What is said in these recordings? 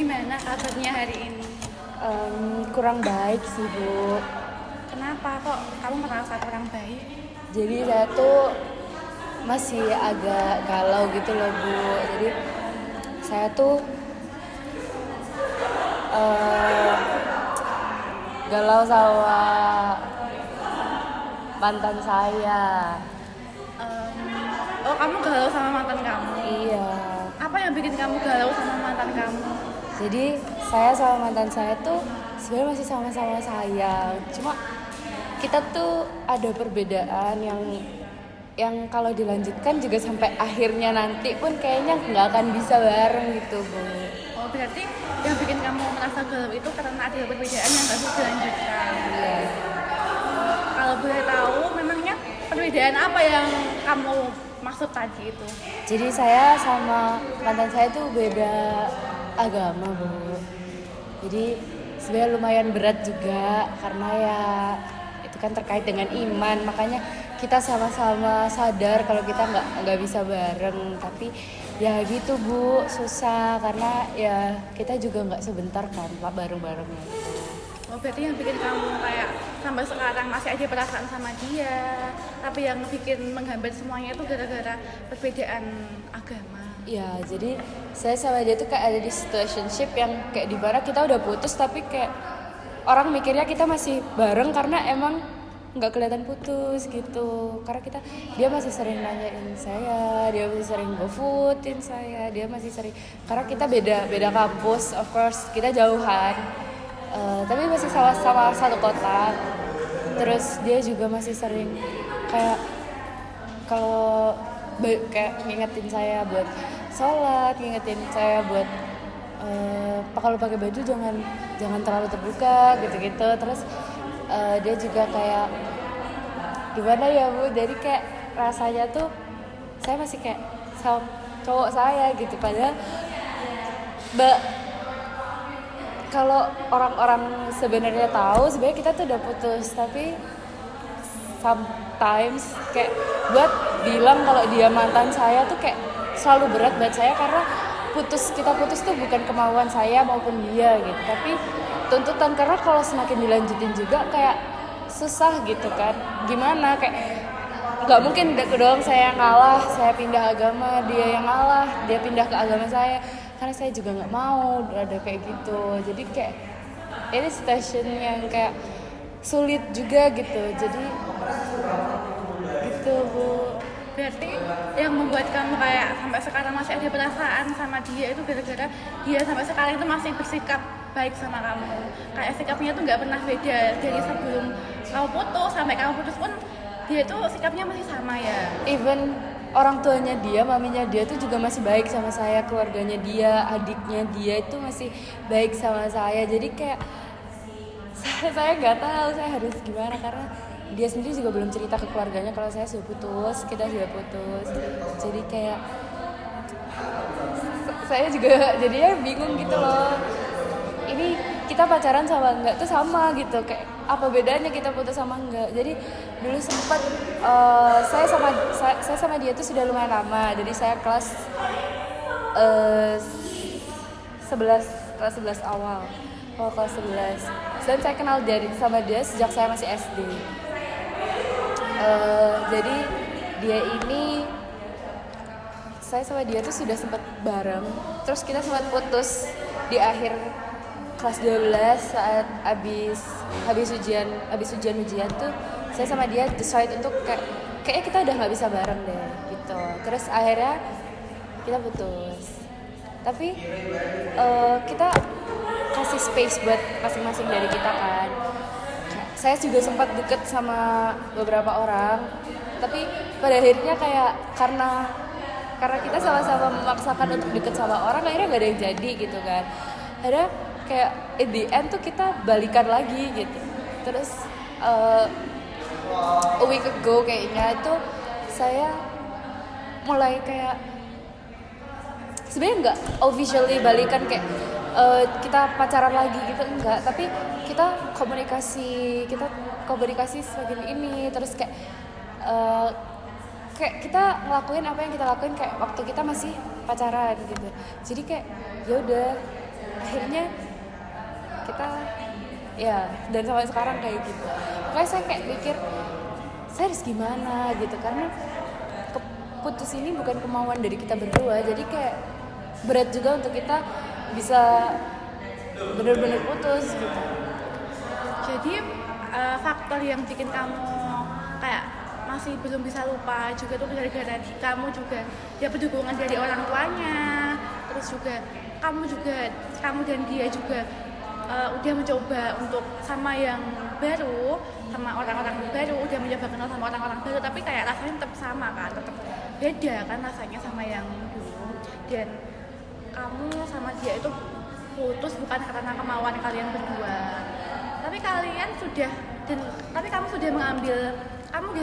gimana kabarnya hari ini? Kurang baik sih Bu. Kenapa kok kamu merasa kurang baik? Jadi saya tuh masih agak galau gitu loh Bu. Jadi saya tuh eh, galau sama mantan saya. Oh, kamu galau sama mantan kamu? Iya. Apa yang bikin kamu galau sama mantan kamu? Jadi saya sama mantan saya tuh sebenarnya masih sama-sama sayang. Cuma kita tuh ada perbedaan yang kalau dilanjutkan juga sampai akhirnya nanti pun kayaknya nggak akan bisa bareng gitu Bu. Oh, berarti yang bikin kamu merasa galau itu karena ada perbedaan yang nggak bisa dilanjutkan. Iya. Kalau boleh tahu, memangnya perbedaan apa yang kamu maksud tadi itu? Jadi saya sama mantan saya tuh beda agama Bu. Jadi sebenarnya lumayan berat juga karena ya itu kan terkait dengan iman, makanya kita sama-sama sadar kalau kita nggak bisa bareng, tapi ya gitu Bu, susah karena ya kita juga nggak sebentar kan lah bareng-barengnya. Oh, berarti yang bikin kamu kayak sampai sekarang masih ada perasaan sama dia, tapi yang bikin menghambat semuanya itu gara-gara perbedaan agama. Ya, jadi saya sama dia tuh kayak ada di situationship yang kayak di mana kita udah putus tapi kayak orang mikirnya kita masih bareng karena emang nggak kelihatan putus gitu. Karena dia masih sering nanyain saya, dia masih sering GoFoodin saya, dia masih sering karena kita beda kampus, of course kita jauhan, tapi masih sama-sama satu kota. Terus dia juga masih sering kayak kalau kayak ngingetin saya buat sholat, ngingetin saya buat kalau pakai baju jangan terlalu terbuka gitu-gitu. Terus dia juga kayak gimana ya Bu, jadi kayak rasanya tuh saya masih kayak sama cowok saya gitu, padahal kalau orang-orang sebenarnya tahu sebenarnya kita tuh udah putus, tapi sometimes kayak buat bilang kalau dia mantan saya tuh kayak selalu berat buat saya karena kita putus tuh bukan kemauan saya maupun dia gitu, tapi tuntutan, karena kalau semakin dilanjutin juga kayak susah gitu kan, gimana kayak nggak mungkin doang saya yang ngalah, saya pindah agama, dia yang ngalah, dia pindah ke agama saya, karena saya juga nggak mau ada kayak gitu. Jadi kayak ini situation yang kayak sulit juga gitu, jadi gitu Bu. Berarti yang membuat kamu kayak sampai sekarang masih ada perasaan sama dia itu gara-gara dia sampai sekarang itu masih bersikap baik sama kamu. Kayak sikapnya tuh nggak pernah beda dari sebelum kamu putus sampai kamu putus pun dia tuh sikapnya masih sama ya. Even orang tuanya dia, maminya dia tuh juga masih baik sama saya, keluarganya dia, adiknya dia itu masih baik sama saya. Jadi kayak saya nggak tahu saya harus gimana, karena dia sendiri juga belum cerita ke keluarganya kalau saya sudah putus, kita sudah putus. Jadi kayak saya juga jadinya bingung gitu loh. Ini kita pacaran sama enggak tuh sama gitu, kayak apa bedanya kita putus sama enggak. Jadi dulu sempat saya sama dia tuh sudah lumayan lama. Jadi saya kelas 11 awal. Oh, kelas 11. Dan saya kenal sama dia sejak saya masih SD. Jadi dia ini, saya sama dia tuh sudah sempat bareng, terus kita sempat putus di akhir kelas 12 saat habis ujian tuh saya sama dia decide untuk kayaknya kita udah nggak bisa bareng deh gitu. Terus akhirnya kita putus, tapi kita kasih space buat masing-masing dari kita kan. Saya juga sempat deket sama beberapa orang, tapi pada akhirnya kayak karena kita sama-sama memaksakan untuk deket sama orang, akhirnya nggak ada yang jadi gitu kan. Akhirnya kayak at the end tuh kita balikan lagi gitu. Terus a week ago kayaknya itu saya mulai kayak sebenarnya nggak officially balikan kayak kita pacaran lagi gitu, enggak, tapi kita komunikasi semakin ini, terus kayak kita ngelakuin apa yang kita lakuin kayak waktu kita masih pacaran gitu. Jadi kayak ya udah akhirnya kita ya, dan sampai sekarang kayak gitu. Makanya saya kayak mikir saya harus gimana gitu, karena putus ini bukan kemauan dari kita berdua, jadi kayak berat juga untuk kita bisa benar-benar putus gitu. Jadi faktor yang bikin kamu kayak masih belum bisa lupa juga tuh gara-gara kamu juga ya dukungan dari orang tuanya, terus juga kamu dan dia juga udah mencoba untuk sama yang baru, sama orang-orang baru, udah mencoba kenal sama orang-orang baru, tapi kayak rasanya tetap sama kan, tetap beda kan rasanya sama yang dulu. Dan kamu sama dia itu putus bukan karena kemauan kalian berdua, tapi kamu sudah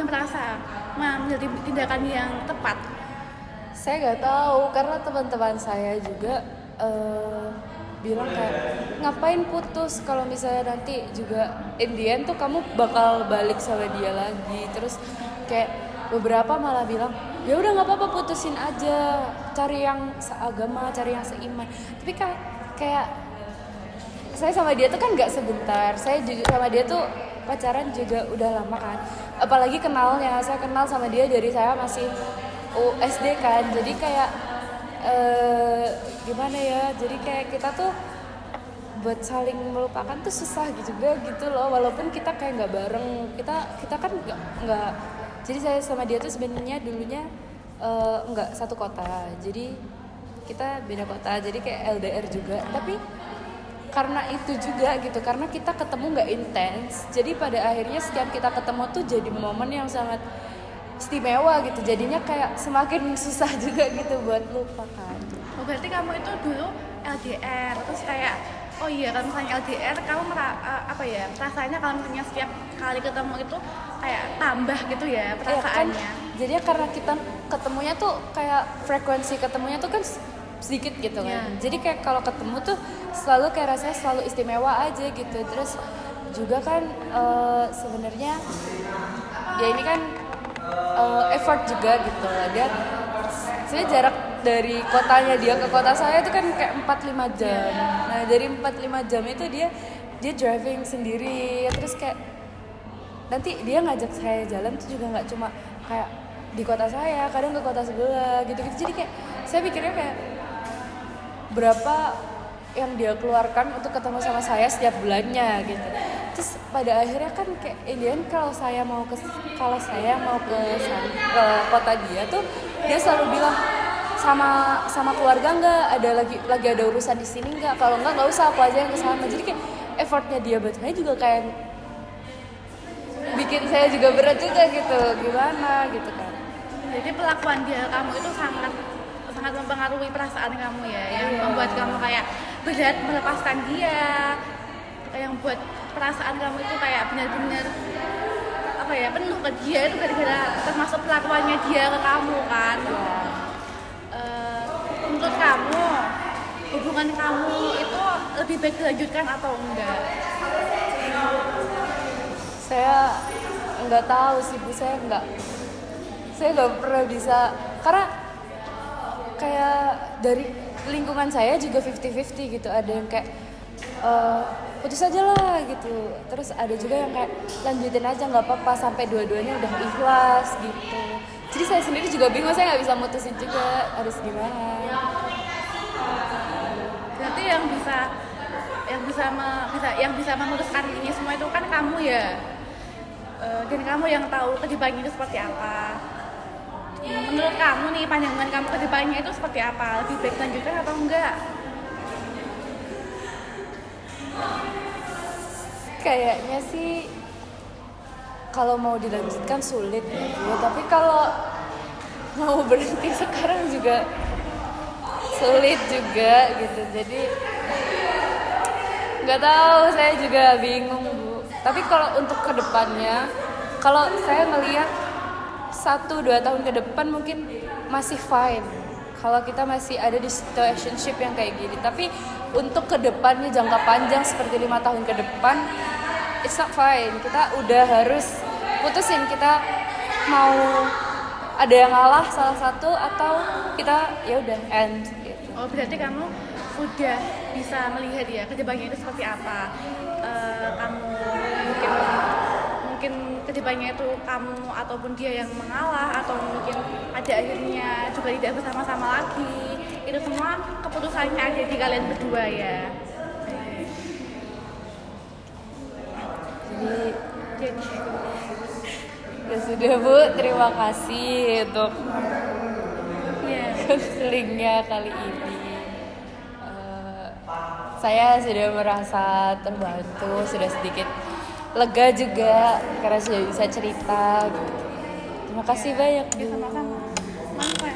merasa mengambil tindakan yang tepat. Saya nggak tahu, karena teman-teman saya juga bilang kayak ngapain putus kalau misalnya nanti juga in the end tuh kamu bakal balik sama dia lagi. Terus kayak beberapa malah bilang ya udah nggak apa-apa, putusin aja, cari yang seagama, cari yang seiman. Tapi kayak saya sama dia tuh kan nggak sebentar, saya jujur sama dia tuh pacaran juga udah lama kan, apalagi kenalnya, saya kenal sama dia dari saya masih SD kan, jadi kayak gimana ya, jadi kayak kita tuh buat saling melupakan tuh susah juga gitu loh, walaupun kita kayak nggak bareng, kita kan nggak, jadi saya sama dia tuh sebenarnya dulunya nggak satu kota, jadi kita beda kota, jadi kayak LDR juga, tapi karena itu juga gitu, karena kita ketemu nggak intens, jadi pada akhirnya setiap kita ketemu tuh jadi momen yang sangat istimewa gitu, jadinya kayak semakin susah juga gitu buat lupakan. Oh, berarti kamu itu dulu LDR, terus kayak oh iya kalau misalnya LDR kamu rasanya kalau misalnya setiap kali ketemu itu kayak tambah gitu ya perasaannya. Ya, kan, jadinya karena kita ketemunya tuh kayak frekuensi ketemunya tuh kan sedikit gitu kan. Yeah. Jadi kayak kalau ketemu tuh selalu kayak rasanya selalu istimewa aja gitu. Terus juga kan sebenarnya ya ini kan effort juga gitu. Dia sebenarnya jarak dari kotanya dia ke kota saya itu kan kayak 4-5 jam. Nah, dari 4-5 jam itu dia driving sendiri. Terus kayak nanti dia ngajak saya jalan tuh juga nggak cuma kayak di kota saya, kadang ke kota sebelah gitu-gitu. Jadi kayak saya pikirnya kayak berapa yang dia keluarkan untuk ketemu sama saya setiap bulannya gitu. Terus pada akhirnya kan kayak Indian kalau saya mau ke kota dia tuh dia selalu bilang sama keluarga nggak, ada lagi ada urusan di sini nggak, kalau nggak usah, aku aja yang kesana. Jadi kayak effortnya dia buat saya juga kayak bikin saya juga berat juga gitu, gimana gitu kan. Jadi pelakuan dia kamu itu sangat mempengaruhi perasaan kamu ya, yang membuat kamu kayak berat melepaskan dia, yang buat perasaan kamu itu kayak benar-benar penuh ke dia itu gara-gara termasuk pelakuannya dia ke kamu kan. Menurut kamu hubungan kamu itu lebih baik dilanjutkan atau enggak? Saya nggak tahu sih Bu, saya nggak pernah bisa, karena kayak dari lingkungan saya juga 50-50 gitu, ada yang kayak putus aja lah gitu, terus ada juga yang kayak lanjutin aja nggak apa-apa sampai dua-duanya udah ikhlas gitu. Jadi saya sendiri juga bingung, saya nggak bisa mutusin juga harus gimana. Berarti yang bisa memutuskan ini semua itu kan kamu ya, dan kamu yang tahu kedepannya itu seperti apa. Menurut kamu nih, pandangan kamu kedepannya itu seperti apa? Lebih baik lanjutkan atau enggak? Kayaknya sih kalau mau dilanjutkan sulit ya, tapi kalau mau berhenti sekarang juga sulit juga gitu. Jadi nggak tahu, saya juga bingung Bu. Tapi kalau untuk kedepannya, kalau saya ngelihat 1-2 tahun ke depan mungkin masih fine kalau kita masih ada di situationship yang kayak gini. Tapi untuk kedepannya jangka panjang seperti 5 tahun ke depan, it's not fine. Kita udah harus putusin, kita mau ada yang ngalah salah satu atau kita ya udah end gitu. Oh, berarti kamu udah bisa melihat ya kedepannya itu seperti apa. Kamu mungkin kedepannya itu kamu ataupun dia yang mengalah, atau mungkin pada akhirnya juga tidak bersama-sama lagi. Itu semua keputusannya ada di kalian berdua ya. Jadi Ya sudah Bu, terima kasih untuk ya, konselingnya kali ini. Saya sudah merasa terbantu, sudah sedikit lega juga karena sudah bisa cerita. Gitu. Terima kasih banyak Bu. sama-sama. Manfaat.